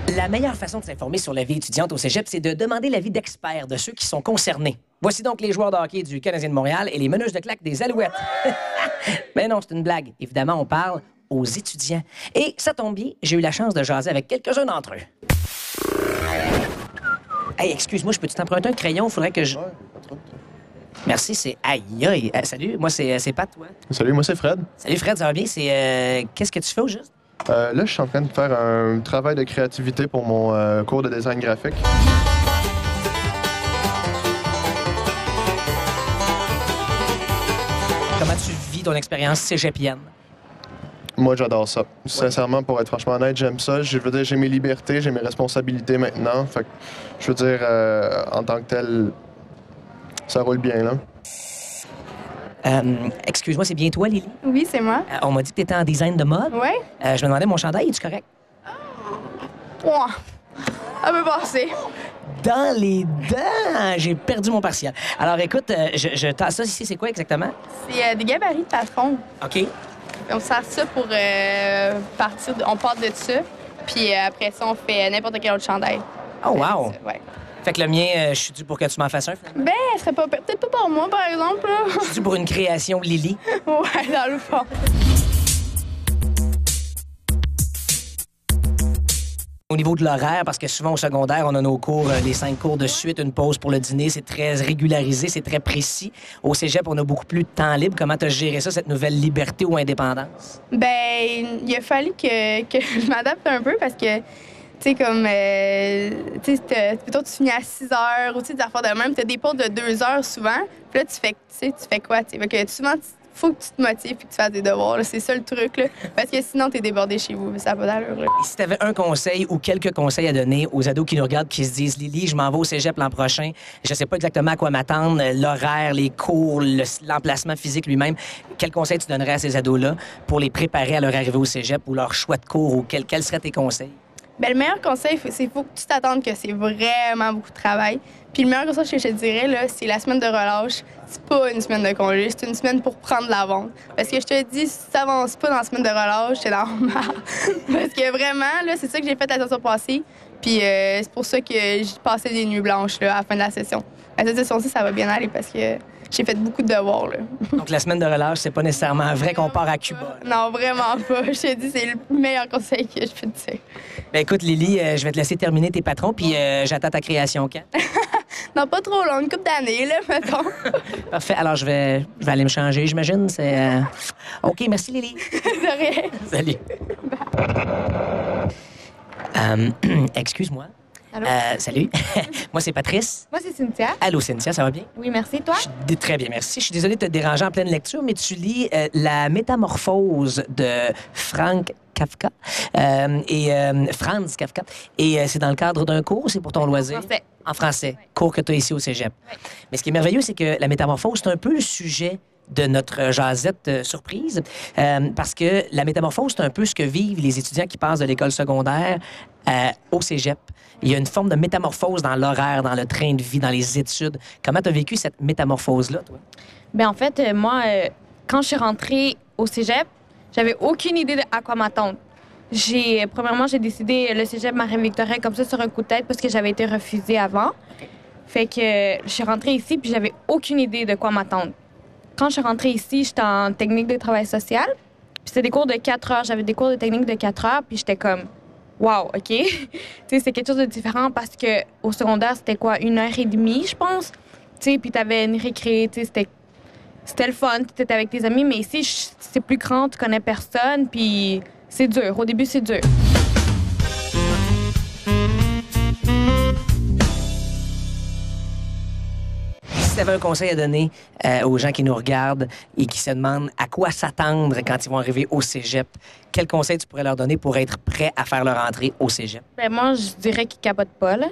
La meilleure façon de s'informer sur la vie étudiante au cégep, c'est de demander l'avis d'experts, de ceux qui sont concernés. Voici donc les joueurs de hockey du Canadien de Montréal et les meneuses de claques des Alouettes. Mais non, c'est une blague. Évidemment, on parle aux étudiants. Et ça tombe bien, j'ai eu la chance de jaser avec quelques-uns d'entre eux. Hey, excuse-moi, je peux t'emprunter un crayon? Faudrait que je... Ouais, pas trop. Merci, c'est... Aïe, aïe. Salut, moi, c'est Pat, toi. Salut, moi c'est Fred. Salut, Fred, ça va bien? C'est... Qu'est-ce que tu fais au juste? Là, je suis en train de faire un travail de créativité pour mon cours de design graphique. Comment tu vis ton expérience cégepienne? Moi, j'adore ça. Sincèrement, pour être franchement honnête, j'aime ça. Je veux dire, j'ai mes libertés, j'ai mes responsabilités maintenant. Fait que, je veux dire, en tant que tel, ça roule bien, là. Excuse-moi, c'est bien toi, Lily? Oui, c'est moi. On m'a dit que tu étais en design de mode. Ouais? Je me demandais, mon chandail, est-tu correct? Ouah. Ça peut passer. Dans les dents! J'ai perdu mon partiel. Alors, écoute, ça ici, c'est quoi exactement? C'est des gabarits de plafond. OK. On sert ça pour partir. On part de ça. Puis après ça, on fait n'importe quel autre chandail. Oh, wow! Ouais. Fait que le mien, je suis dû pour que tu m'en fasses un, finalement? Ben, ce serait peut-être pas pour moi, par exemple. Là. Je suis dû pour une création Lily. Ouais, dans le fond. Au niveau de l'horaire, parce que souvent au secondaire, on a nos cours, les 5 cours de suite, une pause pour le dîner, c'est très régularisé, c'est très précis. Au cégep, on a beaucoup plus de temps libre. Comment tu as géré ça, cette nouvelle liberté ou indépendance? Ben, il a fallu que je m'adapte un peu parce que, tu sais, comme, tu sais, plutôt tu finis à 6 heures ou tu sais, des affaires de même, tu as des pauses de 2 heures souvent. Puis là, tu fais quoi, tu sais? Fait que souvent, faut que tu te motives et que tu fasses des devoirs. C'est ça le truc, là. Parce que sinon, t'es débordé chez vous. Ça n'a pas d'allure, là. Et si tu avais un conseil ou quelques conseils à donner aux ados qui nous regardent, qui se disent « Lily, je m'en vais au cégep l'an prochain, je sais pas exactement à quoi m'attendre, l'horaire, les cours, l'emplacement physique lui-même », quel conseil tu donnerais à ces ados-là pour les préparer à leur arrivée au cégep ou leur choix de cours ou quels seraient tes conseils? Ben, le meilleur conseil, c'est qu'il faut que tu t'attendes que c'est vraiment beaucoup de travail. Puis le meilleur conseil que je te dirais, là, c'est la semaine de relâche. C'est pas une semaine de congé, c'est une semaine pour prendre l'avance. Parce que je te dis, si tu t'avances pas dans la semaine de relâche, c'est normal. Parce que vraiment, là, c'est ça que j'ai fait la session passée. Puis c'est pour ça que j'ai passé des nuits blanches là, à la fin de la session. La session-ci, ça va bien aller parce que j'ai fait beaucoup de devoirs. Là. Donc la semaine de relâche, c'est pas nécessairement vrai qu'on part à Cuba. Non, vraiment pas. Je te dis, c'est le meilleur conseil que je peux te dire. Ben écoute, Lily, je vais te laisser terminer tes patrons, puis j'attends ta création quand? Non, pas trop long, une couple d'années, là, mettons. Parfait. Alors, je vais aller me changer, j'imagine. C'est... OK, merci, Lily. De rien. Salut. Excuse-moi. Allô? Salut. Moi, c'est Patrice. Moi, c'est Cynthia. Allô, Cynthia, ça va bien? Oui, merci. Toi? Très bien, merci. Je suis désolé de te déranger en pleine lecture, mais tu lis La Métamorphose de Franz Kafka. Franz Kafka. Et c'est dans le cadre d'un cours, c'est pour ton loisir? En français. En français. Oui. Cours que tu as ici au cégep. Oui. Mais ce qui est merveilleux, c'est que La Métamorphose, c'est un peu le sujet de notre jasette surprise, parce que la métamorphose, c'est un peu ce que vivent les étudiants qui passent de l'école secondaire au cégep. Il y a une forme de métamorphose dans l'horaire, dans le train de vie, dans les études. Comment tu as vécu cette métamorphose-là, toi? Bien, en fait, moi, quand je suis rentrée au cégep, j'avais aucune idée de à quoi m'attendre. Premièrement, j'ai décidé le cégep Marie-Victorin comme ça sur un coup de tête parce que j'avais été refusée avant. Fait que je suis rentrée ici puis j'avais aucune idée de quoi m'attendre. Quand je suis rentrée ici, j'étais en technique de travail social. Puis c'était des cours de 4 heures. J'avais des cours de technique de 4 heures. Puis j'étais comme, wow, OK. Tu sais, c'est quelque chose de différent parce que au secondaire, c'était quoi, 1h30, je pense. Tu sais, puis t'avais une récré. Tu sais, c'était le fun. Tu étais avec tes amis. Mais ici, c'est plus grand. Tu connais personne. Puis c'est dur. Au début, c'est dur. Si tu avais un conseil à donner aux gens qui nous regardent et qui se demandent à quoi s'attendre quand ils vont arriver au cégep, quel conseil tu pourrais leur donner pour être prêts à faire leur entrée au cégep? Ben moi, je dirais qu'ils capotent pas, là.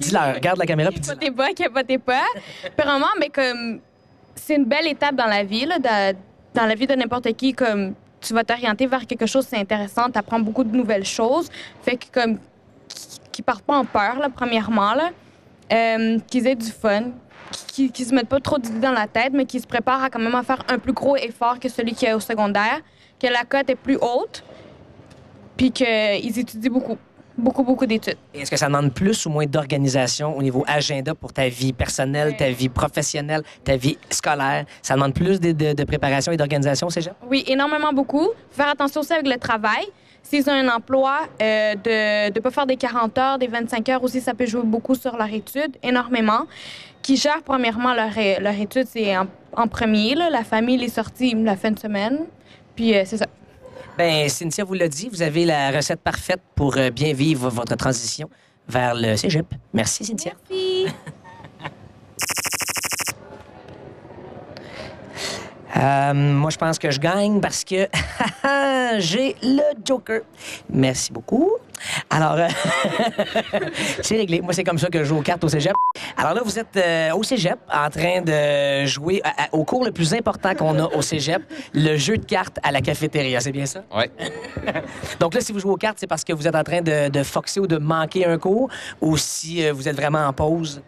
Dis-leur, regarde la caméra puis dis-leur. Capotez pas. Vraiment, mais comme c'est une belle étape dans la vie, là, dans la vie de n'importe qui, comme tu vas t'orienter vers quelque chose c'est intéressant, tu apprends beaucoup de nouvelles choses. Fait que comme qu'ils partent pas en peur, là, premièrement, là, qu'ils aient du fun, qu'ils se mettent pas trop d'idées dans la tête, mais qu'ils se préparent à quand même à faire un plus gros effort que celui qu'il y a au secondaire, que la cote est plus haute, puis qu'ils étudient beaucoup. Beaucoup, beaucoup d'études. Et est-ce que ça demande plus ou moins d'organisation au niveau agenda pour ta vie personnelle, ta vie professionnelle, ta vie scolaire? Ça demande plus de préparation et d'organisation au cégep? Oui, énormément beaucoup. Faire attention aussi avec le travail. S'ils ont un emploi, de ne pas faire des 40 heures, des 25 heures aussi, ça peut jouer beaucoup sur leur étude, énormément. Qui gèrent premièrement leur étude, c'est en premier, là, la famille, les sorties, la fin de semaine. Puis c'est ça. Ben, Cynthia vous l'a dit, vous avez la recette parfaite pour bien vivre votre transition vers le cégep. Merci, Cynthia. Merci. Moi, je pense que je gagne parce que j'ai le Joker. Merci beaucoup. Alors, c'est réglé. Moi, c'est comme ça que je joue aux cartes au cégep. Alors là, vous êtes au cégep en train de jouer au cours le plus important qu'on a au cégep, le jeu de cartes à la cafétéria. C'est bien ça? Oui. Donc là, si vous jouez aux cartes, c'est parce que vous êtes en train de foxer ou de manquer un cours ou si vous êtes vraiment en pause?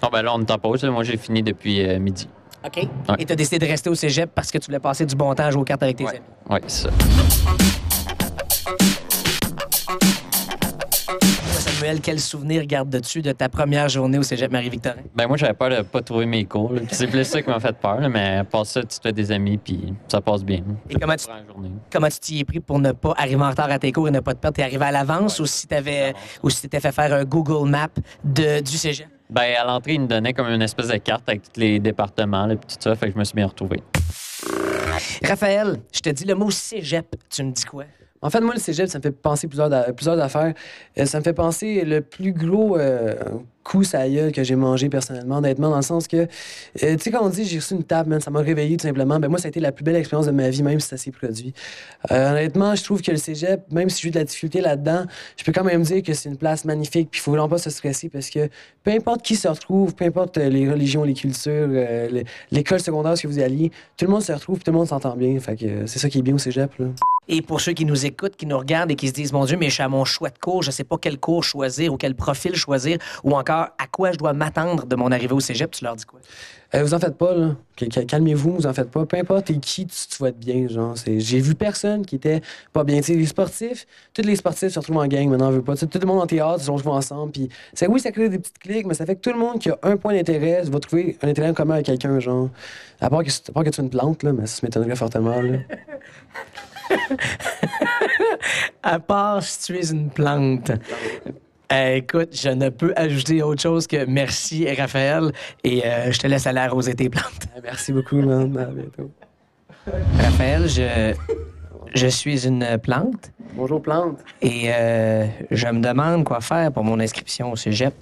Non, ben là, on est en pause. Moi, j'ai fini depuis midi. OK. Ouais. Et tu as décidé de rester au cégep parce que tu voulais passer du bon temps à jouer aux cartes avec tes amis. Oui, c'est ça. Samuel, quel souvenir gardes-tu de ta première journée au cégep Marie-Victorin? Ben moi, j'avais peur de pas trouver mes cours. Là. Puis c'est plus ça qui m'a fait peur. Là. Mais à part ça, tu te fais des amis, puis ça passe bien. Et comment tu t'y es pris pour ne pas arriver en retard à tes cours et ne pas te perdre? T'es arrivé à l'avance ou si t'étais fait faire un Google Map du cégep? Ben à l'entrée, ils nous donnaient comme une espèce de carte avec tous les départements, là, puis tout ça. Fait que je me suis bien retrouvé. Raphaël, je te dis le mot cégep. Tu me dis quoi? En fait, moi, le cégep, ça me fait penser plusieurs affaires. Ça me fait penser le plus gros coup sur la gueule que j'ai mangé personnellement, honnêtement, dans le sens que, tu sais, quand on dit j'ai reçu une tape, man, ça m'a réveillé tout simplement, ben moi, ça a été la plus belle expérience de ma vie, même si ça s'est produit. Honnêtement, je trouve que le cégep, même si j'ai eu de la difficulté là-dedans, je peux quand même dire que c'est une place magnifique, puis il faut vraiment pas se stresser parce que peu importe qui se retrouve, peu importe les religions, les cultures, l'école secondaire, ce que vous y alliez, tout le monde se retrouve, tout le monde s'entend bien. Fait que c'est ça qui est bien au cégep, là. Et pour ceux qui nous écoutent, qui nous regardent et qui se disent, mon Dieu, mais je suis à mon choix de cours, je sais pas quel cours choisir ou quel profil choisir, ou encore à quoi je dois m'attendre de mon arrivée au cégep, tu leur dis quoi? Vous en faites pas, là. Calmez-vous, vous en faites pas. Peu importe t'es qui, tu vas être bien, genre. J'ai vu personne qui était pas bien. Tu sais, les sportifs, tous les sportifs se retrouvent en gang, maintenant, on veut pas. T'sais, tout le monde en théâtre, ils vont jouer ensemble. Puis, oui, ça crée des petites cliques, mais ça fait que tout le monde qui a un point d'intérêt va trouver un intérêt en commun avec quelqu'un, genre. À part que tu es une plante, là, mais ça m'étonnerait fortement, là. À part si tu es une plante. Écoute, je ne peux ajouter autre chose que merci, Raphaël, et je te laisse aller arroser tes plantes. Merci beaucoup, man. À bientôt. Raphaël, je suis une plante. Bonjour, plante. Et je me demande quoi faire pour mon inscription au cégep.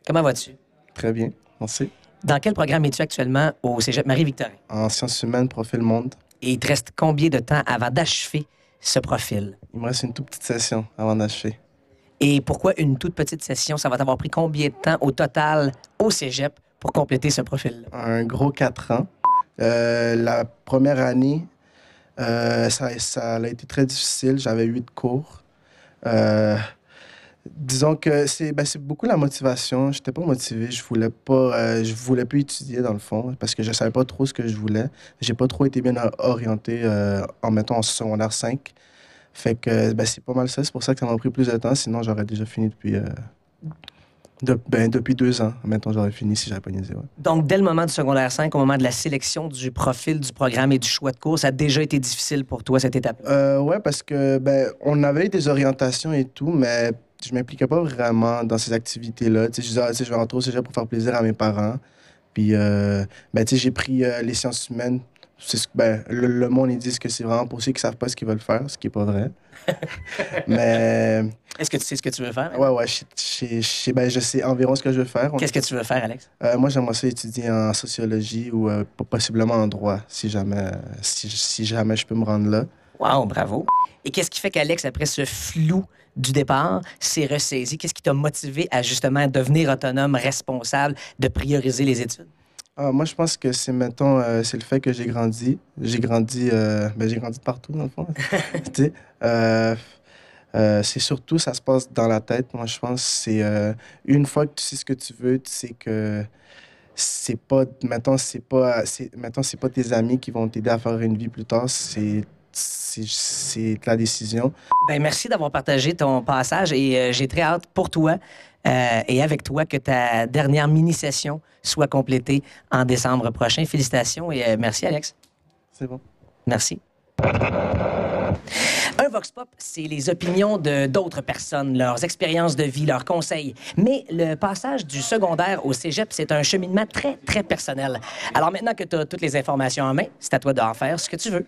Comment vas-tu? Très bien, merci. Dans quel programme es-tu actuellement au cégep Marie-Victorin? En sciences humaines, profil monde. Et il te reste combien de temps avant d'achever ce profil? Il me reste une toute petite session avant d'achever. Et pourquoi une toute petite session? Ça va t'avoir pris combien de temps au total au cégep pour compléter ce profil-là? Un gros 4 ans. La première année, ça a été très difficile. J'avais 8 cours. Disons que c'est beaucoup la motivation. Je n'étais pas motivé. Je voulais plus étudier, dans le fond, parce que je savais pas trop ce que je voulais. J'ai pas trop été bien orienté en secondaire 5. Fait que c'est pas mal ça. C'est pour ça que ça m'a pris plus de temps. Sinon, j'aurais déjà fini depuis 2 ans. Maintenant, j'aurais fini si j'avais pas niaisé. Ouais. Donc, dès le moment du secondaire 5, au moment de la sélection du profil, du programme et du choix de cours, ça a déjà été difficile pour toi, cette étape? Ouais, parce que on avait des orientations et tout, mais je m'impliquais pas vraiment dans ces activités-là. Je disais, je vais rentrer au cégep pour faire plaisir à mes parents. Puis, j'ai pris les sciences humaines. Le monde, ils disent que c'est vraiment pour ceux qui savent pas ce qu'ils veulent faire, ce qui est pas vrai. Mais... Est-ce que tu sais ce que tu veux faire? Ouais, je sais environ ce que je veux faire. Qu'est-ce que tu veux faire, Alex? Moi, j'aimerais ça étudier en sociologie ou possiblement en droit, si jamais je peux me rendre là. Wow, bravo. Et qu'est-ce qui fait qu'Alex, après ce flou du départ, s'est ressaisi? Qu'est-ce qui t'a motivé à justement devenir autonome, responsable, de prioriser les études? Moi, je pense que c'est le fait que j'ai grandi. J'ai grandi de partout, dans le fond. C'est surtout, ça se passe dans la tête. Moi, je pense que c'est une fois que tu sais ce que tu veux, tu sais que c'est pas tes amis qui vont t'aider à faire une vie plus tard. C'est c'est la décision. Ben, merci d'avoir partagé ton passage et j'ai très hâte pour toi et avec toi que ta dernière mini-session soit complétée en décembre prochain. Félicitations et merci, Alex. C'est bon. Merci. Un Vox Pop, c'est les opinions de d'autres personnes, leurs expériences de vie, leurs conseils. Mais le passage du secondaire au cégep, c'est un cheminement très, très personnel. Alors maintenant que tu as toutes les informations en main, c'est à toi d'en faire ce que tu veux.